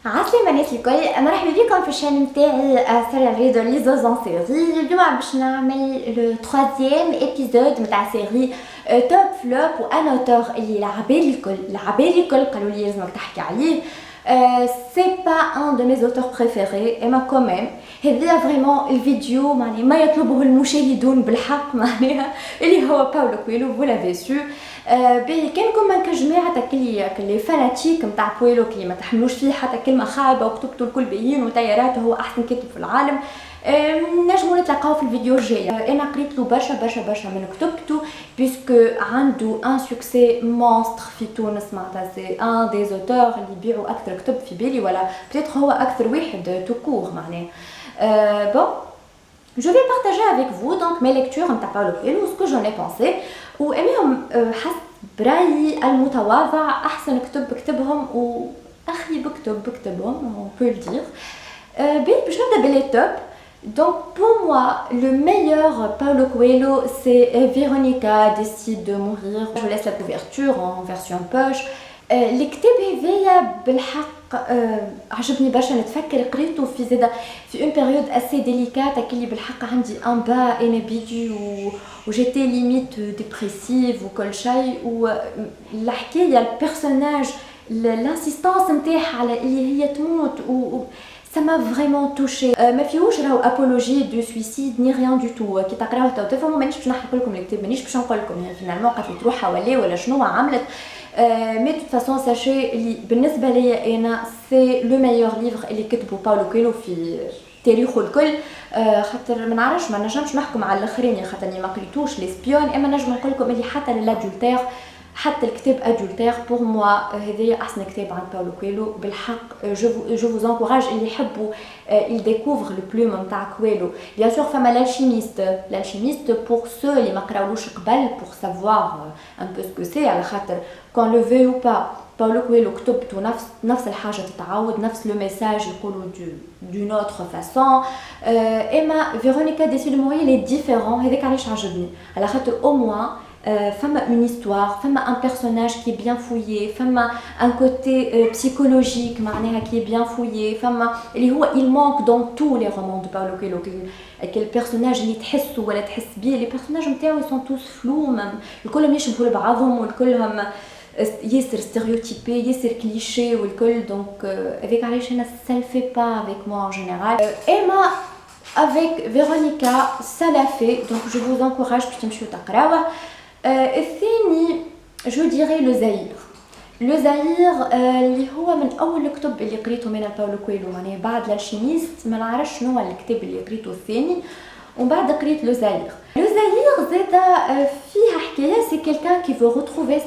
عسلامة الناس الكل، مرحبا بكم في الشان نتاعي سر الريدو لي زوزون سيري. اليوم باش نعمل لو تروازيام ايبيزود نتاع سيري توب فلوب، وانا اوتور اللي العباد الكل قالوا لي لازمك تحكي عليه. سي با ان دو مي اوتور بريفيري اما كوميم هذا فريمون الفيديو معني ما يطلبه المشاهدون بالحق معناها اللي هو باولو كويلو فو لافي سو. باهي كانكم من كجماعه كلي فاناتيك نتاع بويلو كلي ما تحملوش فيه حتى كلمه خايبه وكتبتوا الكل باهيين وتياراته هو احسن كاتب في العالم. نجموا نتلاقاو في الفيديو الجاي. انا قريت له برشا من كتبته بيسكو عنده ان سوكسي مونستر في تونس معناتها سي ان دي زوتور اللي يبيعوا اكثر كتب في بالي، ولا بتيتر هو اكثر واحد تو كور معناه. بون je vais partager avec vous donc mes lectures نتاع باولو كويلو ce que j'en ai pensé واميهم حسب برايي المتواضع احسن كتب كتبهم واخيب كتبهم on peut le dire. باش نبدا باللي توب. Donc pour moi le meilleur Paulo Coelho c'est Véronica décide de mourir. Je laisse la couverture en version poche. الكتاب هذايا بالحق عجبني برشا. نتفكر قريته في زاده في اون بيريود اسي ديليكات اللي بالحق عندي ان با انا بيدي وجيتي ليميت ديبريسيف وكل شيء. والحكايه البيرسوناج الانسيستانس نتاعها على اللي هي تموت ça m'a vraiment touché. ما فيهوش راهو ابولوجي دو سويسيد ني ريان دو تو. كي تقراوه تفهموا مانيش باش نحكي لكم الكتاب، مانيش باش نقول لكم يعني فينالمون قتلت روحها ولا شنو عملت. مي توت فاسون ساشي اللي بالنسبه ليا انا سي لو ميور ليفر اللي كتبه باولو كويلو في تاريخه الكل. خاطر ما نعرفش ما نجمش نحكم على الاخرين خاطرني ما قريتوش لي سبيون، اما نجم نقول لكم اللي حتى للادولتير حتى الكتاب ادولتير بور موا هذايا احسن كتاب عند باولو كويلو بالحق. جو فوز انكوراج اللي يحبوا il découvre le plume نتاع كويلو. بيان سور فما l'alchimiste pour ceux اللي ما قراولوش قبل pour savoir un peu ce que c'est على خاطر qu'on le veuille ou pas باولو كويلو كتبته نفس الحاجه تتعاود، نفس لو ميساج يقولوا d'une autre façon. اما فيرونيكا ديسيد دو مورير لي ديفيرون هذاك علاش عجبني على خاطر au moins femme une histoire, femme un personnage qui est bien fouillé, femme un côté psychologique معناها qui est bien fouillé, femme اللي هو il manque dans tous les romans de Paulo Coelho quel personnage اللي تحسه ولا تحس بيه. les personnages نتاعو sont tous flous même الكلهم يشبهوا لبعضهم والكلهم ياسر ستيريوتيبي ياسر كليشيه والكل. دونك avec علاش انا ça le fait pas avec moi en général. Emma avec Véronica ça l'a fait, donc je vous encourage باش تمشيو تقراوه. الثاني جو ديري لو زاير اللي هو من اول الكتب اللي قريته من باولو كويلو معناها بعد الالشيميست. ما نعرفش شنو هو الكتاب اللي قريته الثاني ومن بعد قريت لو زاير زاده فيها حكايه. سي كيلكان كي فو retrouver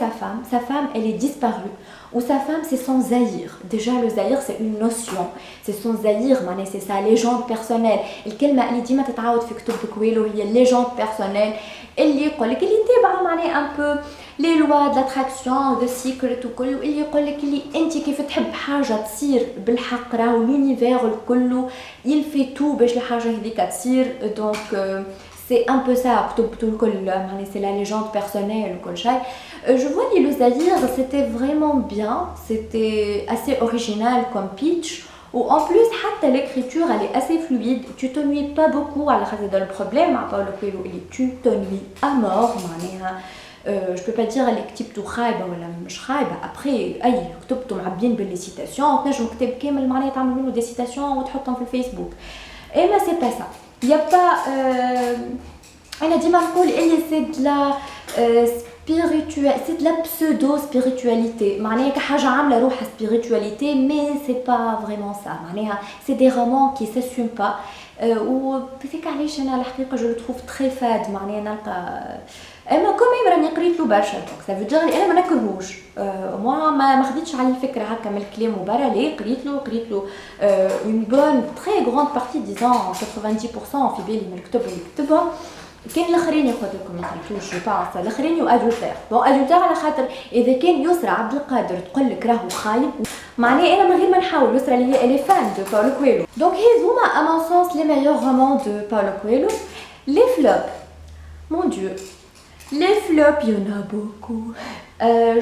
sa femme elle est disparue ou sa femme c'est son zahir. Déjà le zahir c'est une notion, c'est son zahir معناها c'est sa légende personnelle. الكلمه اللي ديما تتعاود في كتب كويلو هي légende personnelle اللي يقولك اللي تابع معناها ان بو لي لوا د لاتراكسيون ذا سيكريت وكل، اللي يقولك اللي انت كيف تحب حاجه تصير بالحق راهو لونيفير الكل يلفي تو باش الحاجه هذيك تصير. دونك c'est un peu ça كتبته الكل معناها c'est la légende personnelle وكل شيء. Je vois les le Zahir c'était vraiment bien, c'était assez original comme pitch. Ou en plus حتى l'écriture elle est assez fluide, tu t'ennuies pas beaucoup على خاطر ده البروبليم مع باولو كويلو اللي tu t'ennuies à mort معناها. je peux pas dire اللي كتبته خايبه ولا مش خايبه. après اي كتبته معبين باللي سيتاسيون تنجم كتاب كامل معناها تعمل منه دي سيتاسيون وتحطهم في الفيسبوك. اي ما سي با سا y a pas انا ديما نقول اللي سي د لا spirituel, c'est de la pseudo-spiritualité. معناها كحاجة عاملة روحها spiritualité mais c'est pas vraiment ça. معناها c'est des romans qui s'assument pas. وبذيك علاش أنا الحقيقة je le trouve très fade. معناها نلقى اما كوميم راني قريت له برشا دونك سا فو دير انا ما نكرهوش. ما خديتش على الفكره هكا من الكلام وبرا لي قريت له اون بون تري غروند بارتي ديزون 90% في بالي من الكتب اللي كتبهم. كان الاخرين ياخذ لكم ما قريتوش جو بانس الاخرين وادولتير. بون ادولتير على خاطر اذا كان يسرى عبد القادر تقول لك راهو خايب معناها انا من غير ما نحاول يسرى اللي هي الي فان دو باولو كويلو. دونك هذوما ا مون سونس لي ميور رومان دو باولو كويلو. لي فلوب مون ديو les flops, il y en a beaucoup.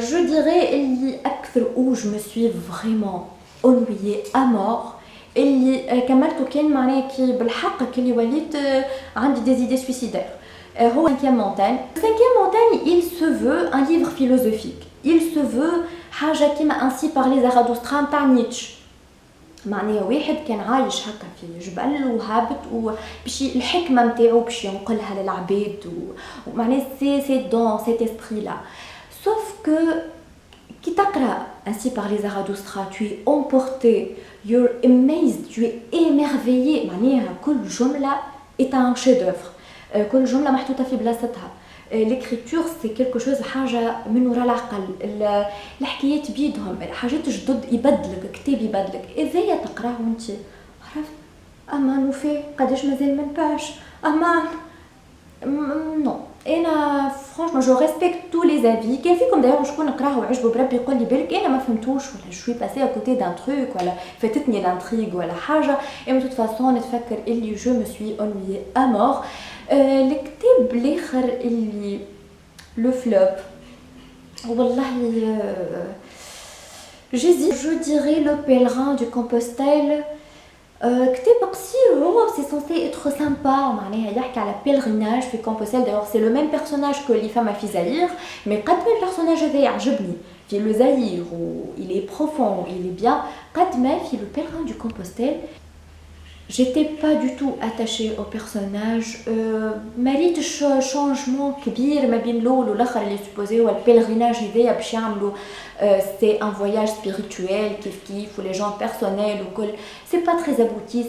Je dirais اللي أكثر où je me suis vraiment ennuyée à mort. اللي كملته كان معناه كي بالحق كي وليت عندي des idées suicidaires. هو Cinquième montagne. Cinquième montagne, il se veut un livre philosophique. Il se veut حاجة كيما ainsi parler زرادشترا نتاع نيتشه. معناها واحد كان عايش هكا في جبل وهابط وباش الحكمة نتاعو باش ينقلها للعباد ومعناها سي دون سيت اسبري لا. Sauf que qui تقرأ ainsi parler زرادشترا tu es emporté, you're amazed, tu es émerveillé. معناها كل جملة est un chef-d'œuvre. كل جملة محطوطة في بلاصتها. l'écriture c'est quelque chose حاجة من وراء العقل. الحكايات بيدهم حاجات جدد يبدلك كتاب يبدلك إذا تقراه وانت عرفت أما نوفي قداش مازال من باش أما نو انا فرانشمون جو ريسبكت تو لي زافي. كان فيكم دايوغ شكون نقراه وعجبو بربي يقول لي بالك انا ما فهمتوش ولا شوي باسي اكوتي دان تروك ولا فاتتني لانتريغ ولا حاجه. اي من توت فاسون نتفكر اللي جو مو سوي انويي ا مور. الكتاب الاخر اللي لو فلوب والله جيزي جو ديري لو بيلرين دو كومبوستيل. كتاب قصير هو سي سونسي اتر سامبا معناها يحكي على بيلغريناج في كومبوستيل. دايوغ سي لو ميم بيرسوناج كو اللي فما في زاير مي قد ما البيرسوناج هذا يعجبني في لو زاير و il est profond il est bien قد ما في لو بيلغرين دو كومبوستيل j'étais pas du tout attachée au personnage. ما ريتش شونجمون كبير ما بين الاول والاخر اللي سوبوزي هو البيلغريناج هذايا باش يعملوا c'est un voyage spirituel كيف و les gens personnels وكل. c'est pas très abouti,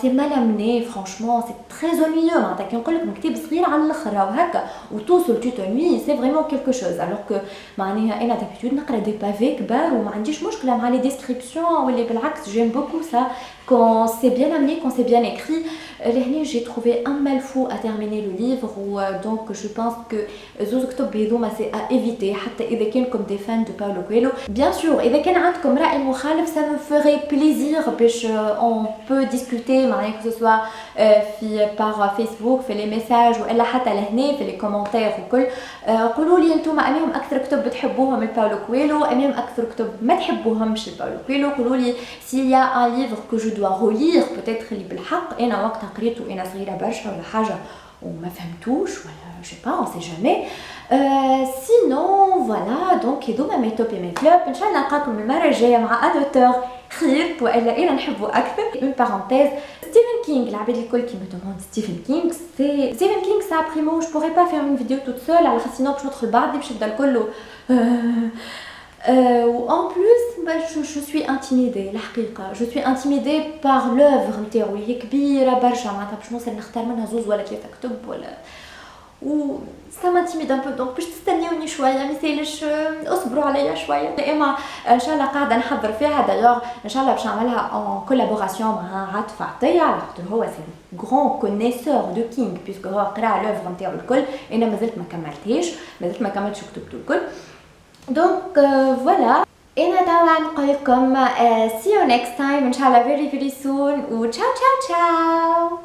c'est mal amené franchement, c'est très ennuyeux. معناتها كي نقول لك كتاب صغير على الاخر وهكا وتوصل tu t'ennuies c'est vraiment quelque chose. alors que معناها انا d'habitude نقرا دي بافي كبار وما عنديش مشكله مع les descriptions واللي بالعكس j'aime beaucoup ça quand c'est bien amené, quand c'est bien écrit. لهنا j'ai trouvé un mal fou à terminer le livre donc je pense que زوز كتب هذوما c'est à éviter حتى إذا كان comme des fans de Paulo Coelho. Bien sûr إذا كان عندكم رأي مخالف ça me ferait plaisir باش on peut discuter معناها que ce soit في par Facebook في les messages وإلا حتى لهنا في les commentaires وكل. قولوا لي أنتم أمام أكثر كتب بتحبوهم لباولو كويلو أمام أكثر كتب ما تحبوهمش لباولو كويلو. قولوا لي s'il y a un livre que je dois relire peut-être اللي بالحق أنا وقتها قريته وأنا صغيرة برشا ولا حاجة وما فهمتوش ولا je sais pas on sait jamais. sinon voilà donc هذوما مي توب مي فلوب. ان شاء الله نلقاكم المره الجايه مع ان اوتور خير والا انا نحبه اكثر. اون بارونتيز ستيفن كينغ العباد الكل كي me demandent ستيفن كينغ سي ستيفن كينغ سا بريمو. je pourrais pas faire une vidéo toute seule على خاطر sinon باش ندخل بعضي باش نبدا الكل en plus je suis intimidée الحقيقه. je suis intimidée par l'œuvre نتاعو اللي كبيره برشا معناتها باش نوصل نختار منها زوز ولا ثلاثه كتب ولا و ça m'intimide un peu donc باش تستنيوني شويه ما يسالش اصبروا عليا شويه. اما ان شاء الله قاعده نحضر فيها دايوغ ان شاء الله باش نعملها en collaboration مع عاطف عطيه على خاطر هو سي grand connaisseur de King puisque هو قرا l'œuvre نتاعو الكل. انا مازلت ما كملتهاش مازلت ما كملتش كتبته الكل donc voilà. انا طبعا نقول لكم see you next time ان شاء الله very very soon و ciao ciao ciao.